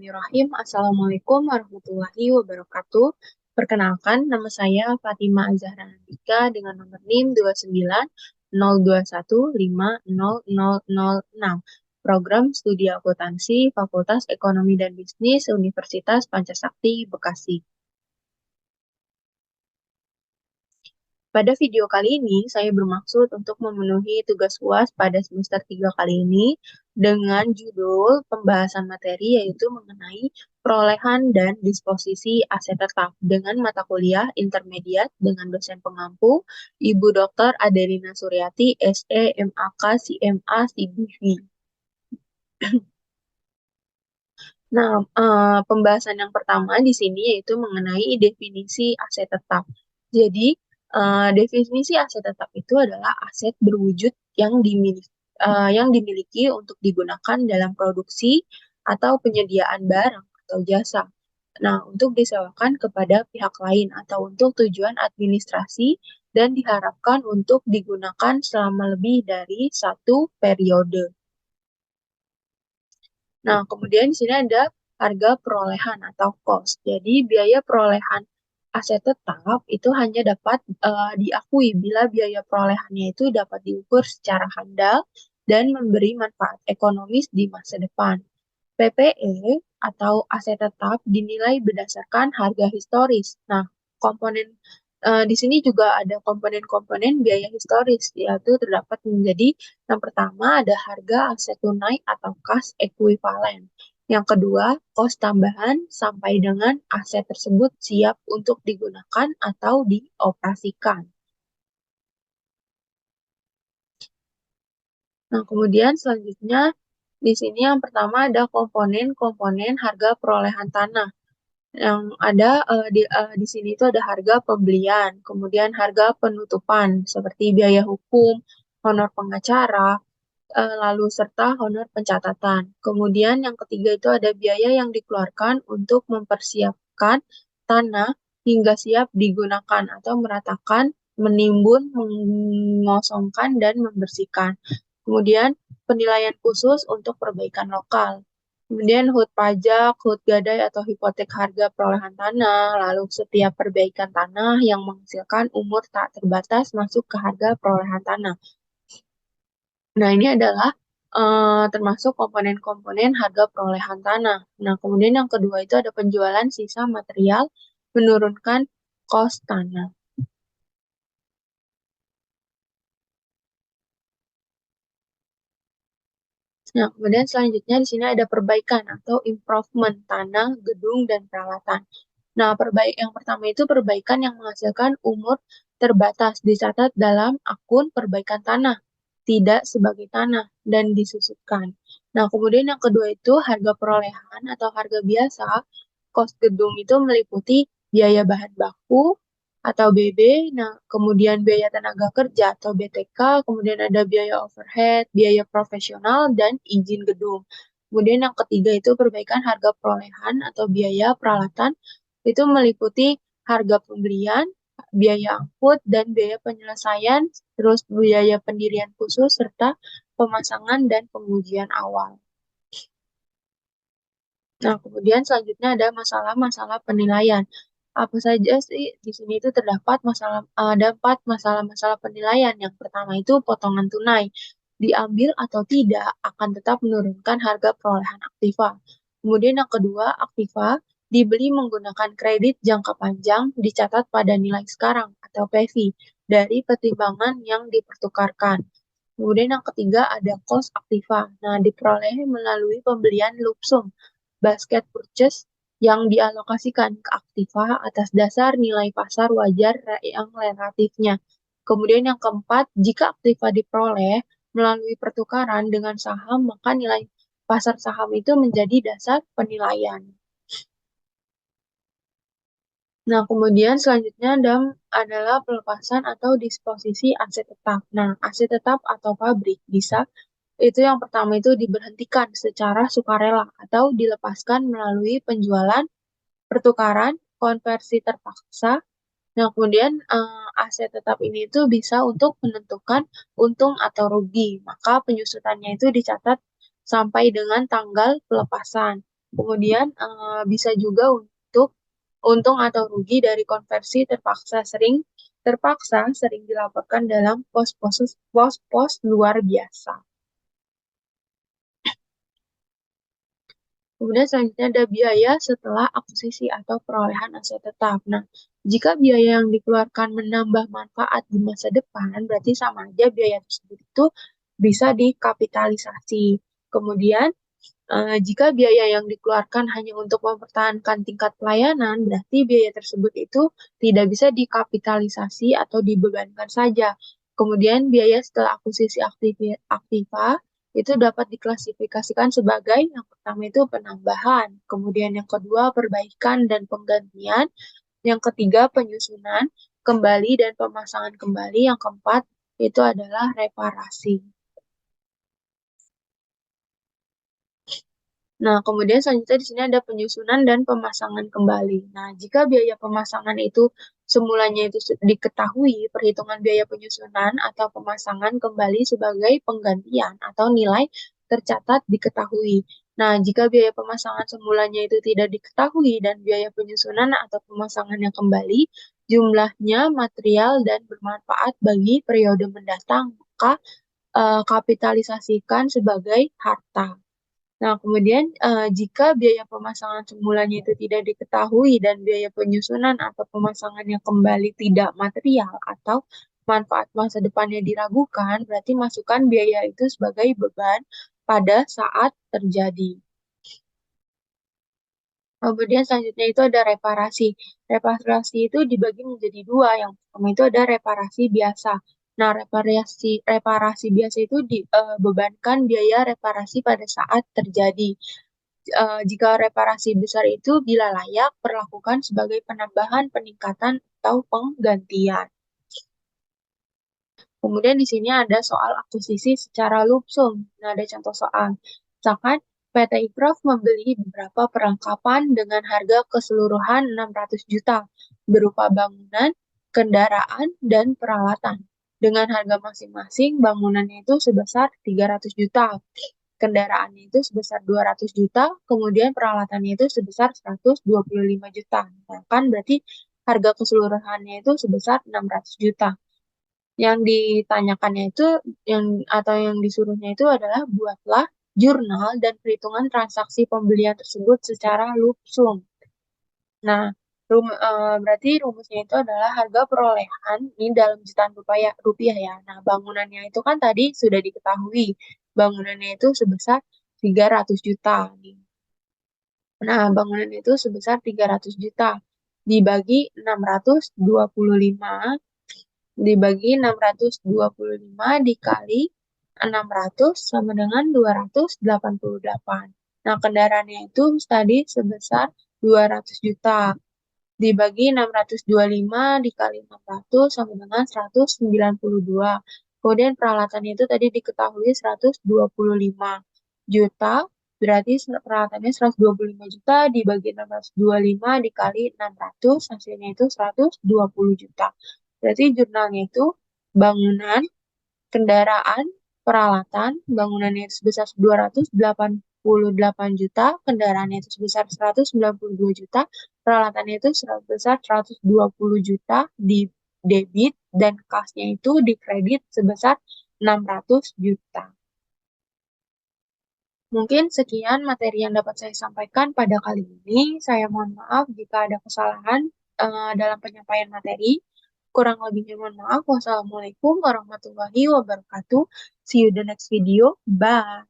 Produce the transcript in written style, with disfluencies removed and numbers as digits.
Bismillahirrahmanirrahim. Assalamualaikum warahmatullahi wabarakatuh. Perkenalkan, nama saya Fatima Azahra Andika dengan nomor NIM 290210500006. Program Studi Akuntansi Fakultas Ekonomi dan Bisnis Universitas Pancasakti, Bekasi. Pada video kali ini, saya bermaksud untuk memenuhi tugas UAS pada semester 3 kali ini dengan judul pembahasan materi yaitu mengenai perolehan dan disposisi aset tetap dengan mata kuliah intermediat dengan dosen pengampu Ibu Dr. Adelina Suryati, SE, MAK, CMA, CBV. Nah, pembahasan yang pertama di sini yaitu mengenai definisi aset tetap. Jadi, definisi aset tetap itu adalah aset berwujud yang dimiliki untuk digunakan dalam produksi atau penyediaan barang atau jasa. Nah, untuk disewakan kepada pihak lain atau untuk tujuan administrasi dan diharapkan untuk digunakan selama lebih dari satu periode. Nah, kemudian di sini ada harga perolehan atau cost. Jadi, biaya perolehan aset tetap itu hanya dapat diakui bila biaya perolehannya itu dapat diukur secara handal dan memberi manfaat ekonomis di masa depan. PPE atau aset tetap dinilai berdasarkan harga historis. Nah, komponen di sini juga ada komponen-komponen biaya historis, yaitu terdapat menjadi yang pertama ada harga aset tunai atau cash equivalent. Yang kedua, kos tambahan sampai dengan aset tersebut siap untuk digunakan atau dioperasikan. Nah, kemudian selanjutnya di sini yang pertama ada komponen-komponen harga perolehan tanah. Yang ada di sini itu ada harga pembelian, kemudian harga penutupan seperti biaya hukum, honor pengacara, lalu serta honor pencatatan. Kemudian yang ketiga itu ada biaya yang dikeluarkan untuk mempersiapkan tanah hingga siap digunakan atau meratakan, menimbun, mengosongkan, dan membersihkan. Kemudian penilaian khusus untuk perbaikan lokal. Kemudian HUT pajak, HUT gadai atau hipotek harga perolehan tanah, lalu setiap perbaikan tanah yang menghasilkan umur tak terbatas masuk ke harga perolehan tanah. Nah, ini adalah termasuk komponen-komponen harga perolehan tanah. Nah, kemudian yang kedua itu ada penjualan sisa material menurunkan kos tanah. Nah, kemudian selanjutnya di sini ada perbaikan atau improvement tanah, gedung, dan peralatan. Nah, yang pertama itu perbaikan yang menghasilkan umur terbatas dicatat dalam akun perbaikan tanah, tidak sebagai tanah, dan disusutkan. Nah, kemudian yang kedua itu harga perolehan atau harga biasa. Kos gedung itu meliputi biaya bahan baku atau BB, nah kemudian biaya tenaga kerja atau BTK, kemudian ada biaya overhead, biaya profesional, dan izin gedung. Kemudian yang ketiga itu perbaikan harga perolehan atau biaya peralatan itu meliputi harga pembelian, biaya angkut, dan biaya penyelesaian, terus biaya pendirian khusus, serta pemasangan dan pengujian awal. Nah, kemudian selanjutnya ada masalah-masalah penilaian. Apa saja sih di sini itu terdapat ada 4 masalah-masalah penilaian. Yang pertama itu potongan tunai. Diambil atau tidak akan tetap menurunkan harga perolehan aktiva. Kemudian yang kedua, aktiva dibeli menggunakan kredit jangka panjang dicatat pada nilai sekarang atau PV dari pertimbangan yang dipertukarkan. Kemudian yang ketiga ada cost aktiva. Nah, diperoleh melalui pembelian lump sum basket purchase yang dialokasikan ke aktiva atas dasar nilai pasar wajar yang relatifnya. Kemudian yang keempat, jika aktiva diperoleh melalui pertukaran dengan saham, maka nilai pasar saham itu menjadi dasar penilaian. Nah, kemudian selanjutnya adalah pelepasan atau disposisi aset tetap. Nah, aset tetap atau pabrik bisa itu yang pertama itu diberhentikan secara sukarela atau dilepaskan melalui penjualan, pertukaran, konversi terpaksa. Nah, kemudian aset tetap ini itu bisa untuk menentukan untung atau rugi. Maka penyusutannya itu dicatat sampai dengan tanggal pelepasan. Kemudian bisa juga untuk untung atau rugi dari konversi terpaksa sering dilaporkan dalam pos-pos luar biasa. Kemudian selanjutnya ada biaya setelah akuisisi atau perolehan aset tetap. Nah, jika biaya yang dikeluarkan menambah manfaat di masa depan, berarti sama aja biaya tersebut itu bisa dikapitalisasi. Kemudian, jika biaya yang dikeluarkan hanya untuk mempertahankan tingkat pelayanan, berarti biaya tersebut itu tidak bisa dikapitalisasi atau dibebankan saja. Kemudian, biaya setelah akuisisi aktiva itu dapat diklasifikasikan sebagai yang pertama itu penambahan, kemudian yang kedua perbaikan dan penggantian, yang ketiga penyusunan kembali dan pemasangan kembali, yang keempat itu adalah reparasi. Nah, kemudian selanjutnya di sini ada penyusunan dan pemasangan kembali. Nah, jika biaya pemasangan itu semulanya itu diketahui, perhitungan biaya penyusunan atau pemasangan kembali sebagai penggantian atau nilai tercatat diketahui. Nah, jika biaya pemasangan semulanya itu tidak diketahui dan biaya penyusunan atau pemasangannya kembali, jumlahnya material dan bermanfaat bagi periode mendatang, maka kapitalisasikan sebagai harta. Nah, kemudian jika biaya pemasangan semulanya itu tidak diketahui dan biaya penyusunan atau pemasangannya kembali tidak material atau manfaat masa depannya diragukan, berarti masukkan biaya itu sebagai beban pada saat terjadi. Kemudian selanjutnya itu ada reparasi. Reparasi itu dibagi menjadi dua. Yang pertama itu ada reparasi biasa. Nah, reparasi biasa itu dibebankan biaya reparasi pada saat terjadi. Jika reparasi besar itu bila layak, perlakukan sebagai penambahan, peningkatan, atau penggantian. Kemudian di sini ada soal akuisisi secara lump sum. Nah, ada contoh soal. Misalkan PT Ikraf membeli beberapa perlengkapan dengan harga keseluruhan 600 juta berupa bangunan, kendaraan, dan peralatan. Dengan harga masing-masing, bangunannya itu sebesar 300 juta, kendaraannya itu sebesar 200 juta, kemudian peralatannya itu sebesar 125 juta. Nah, kan berarti harga keseluruhannya itu sebesar 600 juta. Yang ditanyakannya itu yang disuruhnya itu adalah buatlah jurnal dan perhitungan transaksi pembelian tersebut secara lump sum. Nah, berarti rumusnya itu adalah harga perolehan ini dalam jutaan rupiah ya. Nah, bangunannya itu kan tadi sudah diketahui. Bangunannya itu sebesar 300 juta nih. Nah, bangunan itu sebesar 300 juta dibagi 625 dibagi 625 dikali 600 sama dengan 288. Nah, kendaraannya itu tadi sebesar 200 juta. Dibagi 625 dikali 600 sama dengan 192. Kemudian peralatannya itu tadi diketahui 125 juta. Berarti peralatannya 125 juta dibagi 625 dikali 600, hasilnya itu 120 juta. Berarti jurnalnya itu bangunan, kendaraan, peralatan, bangunannya itu sebesar 288 juta, kendaraannya itu sebesar 192 juta, peralatannya itu sebesar 120 juta di debit, dan kasnya itu di kredit sebesar 600 juta. Mungkin sekian materi yang dapat saya sampaikan pada kali ini. Saya mohon maaf jika ada kesalahan dalam penyampaian materi. Kurang lebihnya mohon maaf. Wassalamualaikum warahmatullahi wabarakatuh. See you the next video. Bye.